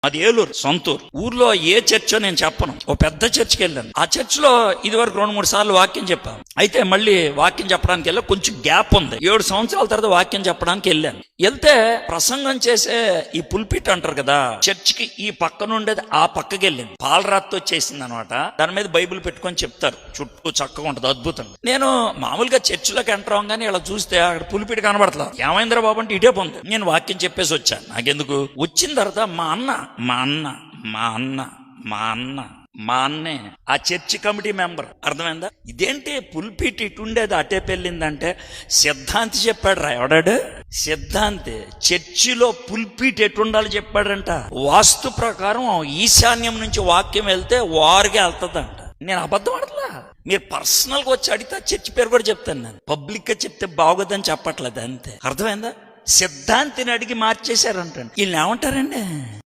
అది ఏలూరు సొంతూరు. ఊర్లో ఏ చర్చో నేను చెప్పను. ఓ పెద్ద చర్చికి వెళ్ళాను. ఆ చర్చిలో ఇది వరకు 2-3 సార్లు వాక్యం చెప్పాను. అయితే మళ్ళీ వాక్యం చెప్పడానికి వెళ్ళా, కొంచెం గ్యాప్ ఉంది. 7 సంవత్సరాల తర్వాత వాక్యం చెప్పడానికి వెళ్ళాను. వెళ్తే ప్రసంగం చేసే ఈ పుల్పిట్ అంటారు కదా, చర్చికి ఈ పక్కన ఉండేది ఆ పక్కకి వెళ్ళింది. పాలరాతితో చేసింది అనమాట. దాని మీద బైబిల్ పెట్టుకొని చెప్తారు, చుట్టూ చక్కగా ఉంటుంది, అద్భుతం. నేను మామూలుగా చర్చిలోకి ఎంటర్ అవ్వగానే ఇలా చూస్తే అక్కడ పుల్పిట్ కనబడతా. ఏమైందిరా బాబు అంటే ఇటే పొంది నేను వాక్యం చెప్పేసి వచ్చాను. నాకెందుకు. వచ్చిన తర్వాత మా అన్నే ఆ చర్చి కమిటీ మెంబర్. అర్థమైందా? ఇదేంటి పుల్పిట్ ఇటుండేది అటే పెళ్ళిందంటే సిద్ధాంతి చెప్పాడు రా. ఎవడాడు? సిద్ధాంతి. చర్చిలో పుల్పిట్ ఎటుండాలి చెప్పాడంట. వాస్తు ప్రకారం ఈశాన్యం నుంచి వాక్యం వెళ్తే వారుగా వెళ్తుందంట. నేను అబద్ధం ఆడలా. మీరు పర్సనల్ గా వచ్చి అడిగితే చర్చి పేరు కూడా చెప్తాను. నేను పబ్లిక్ గా చెప్తే బాగోదని చెప్పట్లేదు, అంతే. అర్థమైందా? సిద్ధాంతిని అడిగి మార్చేశారంట. వీళ్ళు ఏమంటారండి?